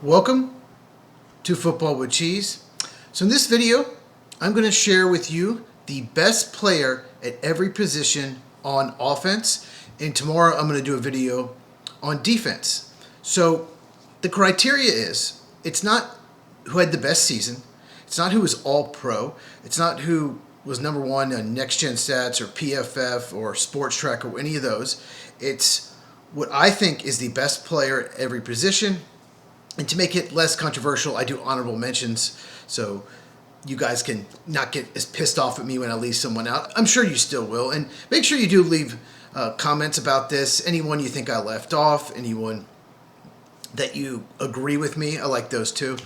Welcome to Football with Cheese. So in this video, I'm going to share with you the best player at every position on offense. And tomorrow I'm going to do a video on defense. So the criteria is, it's not who had the best season. It's not who was all pro. It's not who was number one on Next Gen Stats or PFF or Sports Track or any of those. It's what I think is the best player at every position. And to make it less controversial, I do honorable mentions, so you guys can not get as pissed off at me when I leave someone out. I'm sure you still will. And make sure you do leave comments about this. Anyone you think I left off, anyone that you agree with me, I like those too.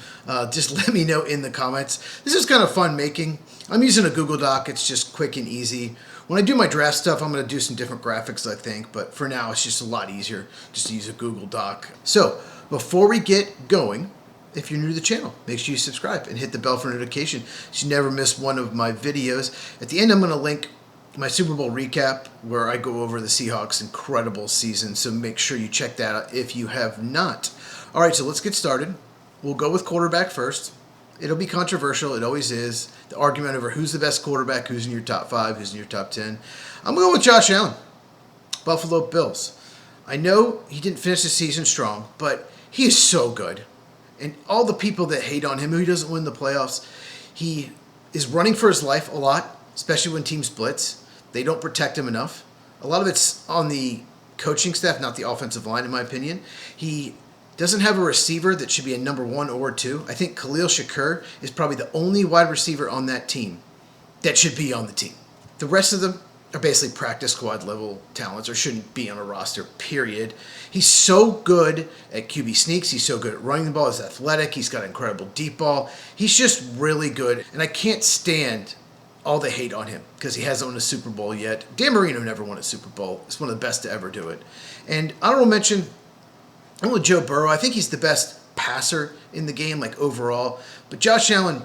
Just let me know in the comments. This is kind of fun making. I'm using a Google Doc. It's just quick and easy. When I do my draft stuff, I'm going to do some different graphics, I think. But for now, it's just a lot easier just to use a Google Doc. So before we get going, if you're new to the channel, make sure you subscribe and hit the bell for notification so you never miss one of my videos. At the end, I'm going to link my Super Bowl recap where I go over the Seahawks' incredible season. So make sure you check that out if you have not. All right, so let's get started. We'll go with quarterback first. It'll be controversial. It always is. The argument over who's the best quarterback, who's in your top 5, who's in your top 10. I'm going with Josh Allen, Buffalo Bills. I know he didn't finish the season strong, but he is so good. And all the people that hate on him, who doesn't win the playoffs, he is running for his life a lot, especially when teams blitz. They don't protect him enough. A lot of it's on the coaching staff, not the offensive line, in my opinion. He doesn't have a receiver that should be a number 1 or 2. I think Khalil Shakur is probably the only wide receiver on that team that should be on the team. The rest of them are basically practice squad level talents or shouldn't be on a roster, period. He's so good at QB sneaks. He's so good at running the ball. He's athletic. He's got incredible deep ball. He's just really good. And I can't stand all the hate on him because he hasn't won a Super Bowl yet. Dan Marino never won a Super Bowl. He's one of the best to ever do it. And honorable mention, I'm with Joe Burrow. I think he's the best passer in the game, like overall. But Josh Allen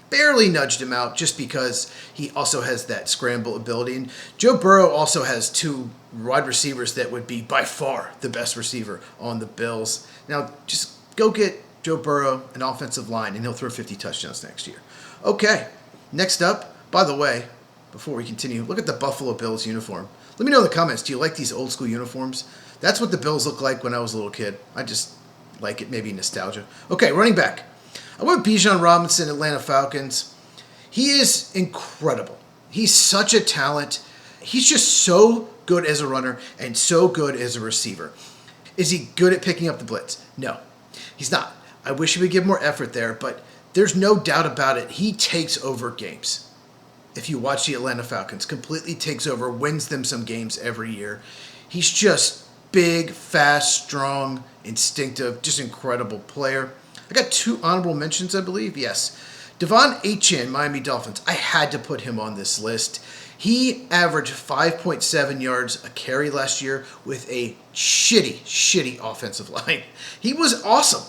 barely nudged him out just because he also has that scramble ability. And Joe Burrow also has 2 wide receivers that would be by far the best receiver on the Bills. Now, just go get Joe Burrow an offensive line, and he'll throw 50 touchdowns next year. Okay, next up, by the way, before we continue, look at the Buffalo Bills uniform. Let me know in the comments, do you like these old school uniforms? That's what the Bills looked like when I was a little kid. I just like it, maybe nostalgia. Okay, running back. I went Bijan Robinson, Atlanta Falcons. He is incredible. He's such a talent. He's just so good as a runner and so good as a receiver. Is he good at picking up the blitz? No, he's not. I wish he would give more effort there, but there's no doubt about it. He takes over games. If you watch the Atlanta Falcons, completely takes over, wins them some games every year. He's just big, fast, strong, instinctive, just incredible player. I got 2 honorable mentions, I believe. Yes. Devon Achane, Miami Dolphins. I had to put him on this list. He averaged 5.7 yards a carry last year with a shitty offensive line. He was awesome.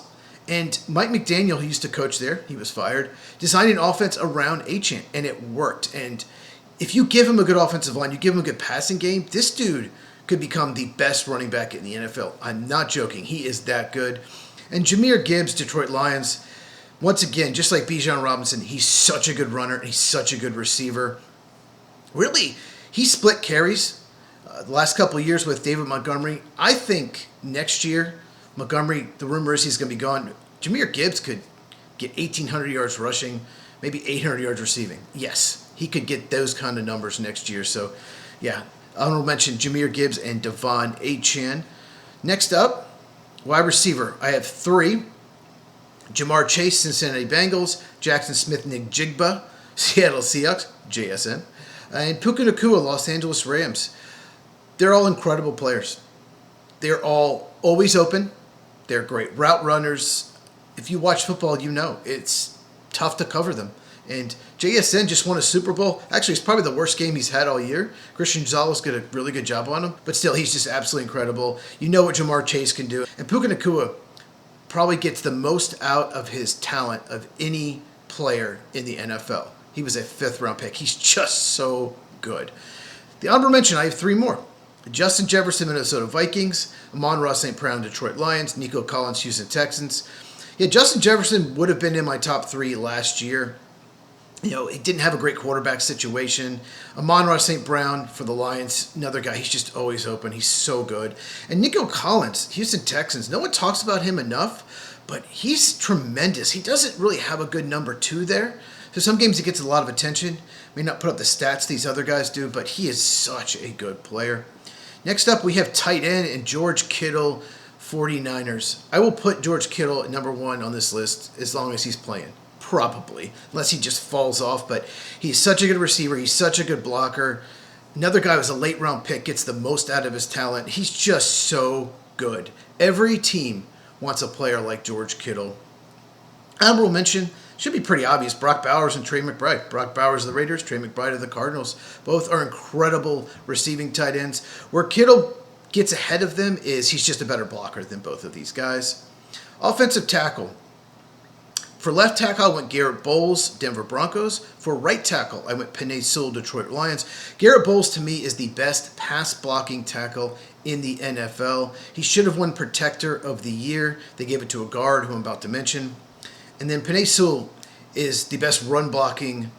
And Mike McDaniel, who used to coach there, he was fired, designed an offense around Achane, and it worked. And if you give him a good offensive line, you give him a good passing game, this dude could become the best running back in the NFL. I'm not joking. He is that good. And Jahmyr Gibbs, Detroit Lions, once again, just like Bijan Robinson, he's such a good runner. He's such a good receiver. Really, he split carries the last couple of years with David Montgomery. I think next year, Montgomery, the rumor is he's going to be gone. Jahmyr Gibbs could get 1,800 yards rushing, maybe 800 yards receiving. Yes, he could get those kind of numbers next year. So, yeah, I'll mention Jahmyr Gibbs and Devon Achane. Next up, wide receiver. I have 3. Jamar Chase, Cincinnati Bengals. Jackson Smith-Njigba, Seattle Seahawks, JSN. And Puka Nacua, Los Angeles Rams. They're all incredible players. They're all always open. They're great route runners. If you watch football, you know it's tough to cover them. And JSN just won a Super Bowl. Actually, it's probably the worst game he's had all year. Christian Gonzalez did a really good job on him. But still, he's just absolutely incredible. You know what Jamar Chase can do. And Puka Nacua probably gets the most out of his talent of any player in the NFL. He was a 5th-round pick. He's just so good. The honorable mention, I have 3 more. Justin Jefferson, Minnesota Vikings. Amon-Ra St. Brown, Detroit Lions. Nico Collins, Houston Texans. Yeah, Justin Jefferson would have been in my top 3 last year. You know, he didn't have a great quarterback situation. Amon-Ra St. Brown for the Lions, another guy, he's just always open. He's so good. And Nico Collins, Houston Texans, no one talks about him enough, but he's tremendous. He doesn't really have a good number 2 there. So some games he gets a lot of attention. May not put up the stats these other guys do, but he is such a good player. Next up, we have tight end and George Kittle, 49ers. I will put George Kittle at number 1 on this list as long as he's playing. Probably, unless he just falls off. But he's such a good receiver. He's such a good blocker. Another guy was a late round pick, gets the most out of his talent. He's just so good. Every team wants a player like George Kittle. Honorable mention, should be pretty obvious, Brock Bowers and Trey McBride. Brock Bowers of the Raiders, Trey McBride of the Cardinals. Both are incredible receiving tight ends. Where Kittle gets ahead of them is he's just a better blocker than both of these guys. Offensive tackle. For left tackle, I went Garrett Bowles, Denver Broncos. For right tackle, I went Penei Sewell, Detroit Lions. Garrett Bowles, to me, is the best pass-blocking tackle in the NFL. He should have won Protector of the Year. They gave it to a guard, who I'm about to mention. And then Penei Sewell is the best run-blocking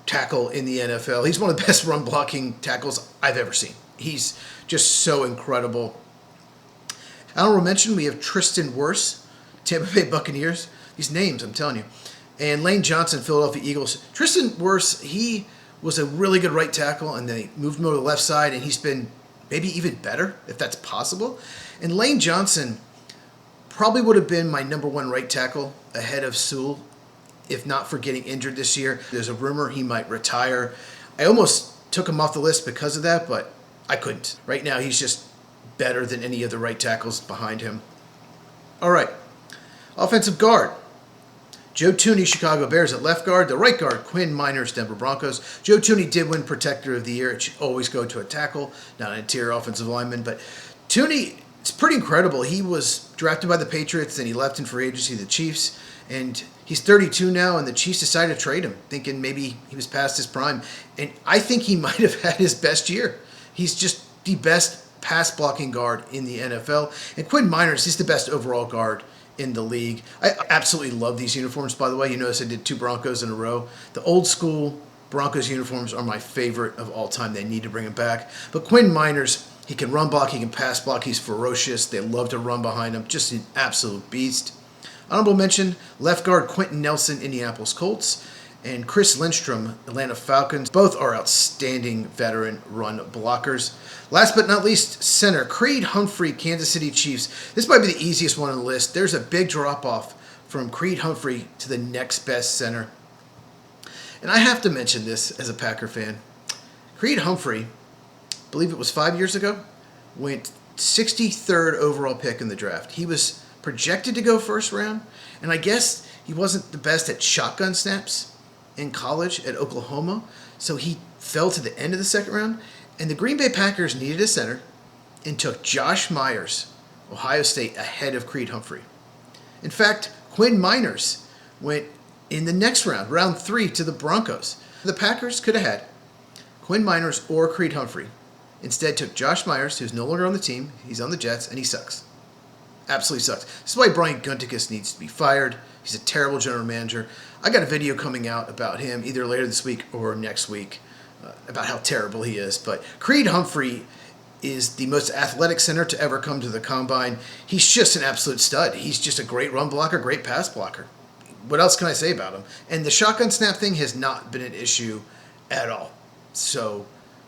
tackle in the NFL. He's one of the best run-blocking tackles I've ever seen. He's just so incredible. Honorable mention, we have Tristan Wirfs, Tampa Bay Buccaneers. These names, I'm telling you. And Lane Johnson, Philadelphia Eagles. Tristan Wirfs, he was a really good right tackle, and they moved him over to the left side, and he's been maybe even better, if that's possible. And Lane Johnson probably would have been my number 1 right tackle ahead of Sewell, if not for getting injured this year. There's a rumor he might retire. I almost took him off the list because of that, but I couldn't. Right now, he's just better than any of the right tackles behind him. All right. Offensive guard. Joe Thuney, Chicago Bears at left guard. The right guard, Quinn Miners, Denver Broncos. Joe Thuney did win Protector of the Year. It should always go to a tackle, not an interior offensive lineman. But Thuney, it's pretty incredible. He was drafted by the Patriots, and he left in free agency to the Chiefs. And he's 32 now, and the Chiefs decided to trade him, thinking maybe he was past his prime. And I think he might have had his best year. He's just the best pass-blocking guard in the NFL. And Quinn Miners, he's the best overall guard in the league. I absolutely love these uniforms, by the way. You notice I did 2 Broncos in a row. The old school Broncos uniforms are my favorite of all time. They need to bring them back. But Quinn Miners, he can run block, he can pass block, he's ferocious. They love to run behind him. Just an absolute beast. Honorable mention, left guard Quentin Nelson, Indianapolis Colts, and Chris Lindstrom, Atlanta Falcons. Both are outstanding veteran run blockers. Last but not least, center Creed Humphrey, Kansas City Chiefs. This might be the easiest one on the list. There's a big drop-off from Creed Humphrey to the next best center. And I have to mention this as a Packer fan. Creed Humphrey, I believe it was 5 years ago, went 63rd overall pick in the draft. He was projected to go first round, and I guess he wasn't the best at shotgun snaps in college at Oklahoma, so he fell to the end of the second round. And the Green Bay Packers needed a center and took Josh Myers, Ohio State, ahead of Creed Humphrey. In fact, Quinn Miners went in the next round, round 3, to the Broncos. The Packers could have had Quinn Miners or Creed Humphrey. Instead took Josh Myers, who's no longer on the team. He's on the Jets, and he sucks. Absolutely sucks. This is why Brian Gutekunst needs to be fired. He's a terrible general manager. I got a video coming out about him either later this week or next week about how terrible he is. But Creed Humphrey is the most athletic center to ever come to the combine. He's just an absolute stud. He's just a great run blocker, great pass blocker. What else can I say about him? And the shotgun snap thing has not been an issue at all. So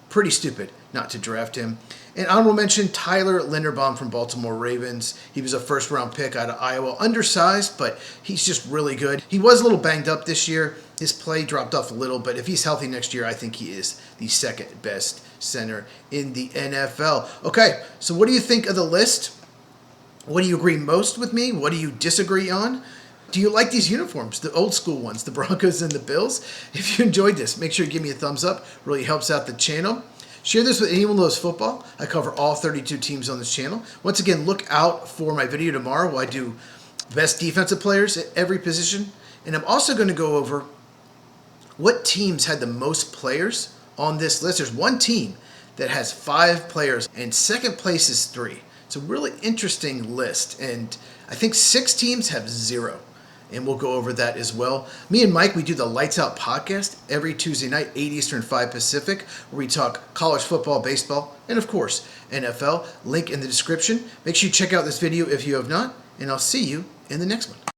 pretty stupid not to draft him. And honorable mention, Tyler Linderbaum from Baltimore Ravens. He was a first-round pick out of Iowa. Undersized, but he's just really good. He was a little banged up this year. His play dropped off a little, but if he's healthy next year, I think he is the second best center in the NFL. Okay, so what do you think of the list? What do you agree most with me? What do you disagree on? Do you like these uniforms, the old school ones, the Broncos and the Bills? If you enjoyed this, make sure you give me a thumbs up. Really helps out the channel. Share this with anyone who loves football. I cover all 32 teams on this channel. Once again, look out for my video tomorrow where I do best defensive players at every position. And I'm also going to go over what teams had the most players on this list. There's one team that has 5 players, and second place is 3. It's a really interesting list, and I think 6 teams have 0. And we'll go over that as well. Me and Mike, we do the Lights Out podcast every Tuesday night, 8 Eastern, 5 Pacific, where we talk college football, baseball, and of course, NFL. Link in the description. Make sure you check out this video if you have not, and I'll see you in the next one.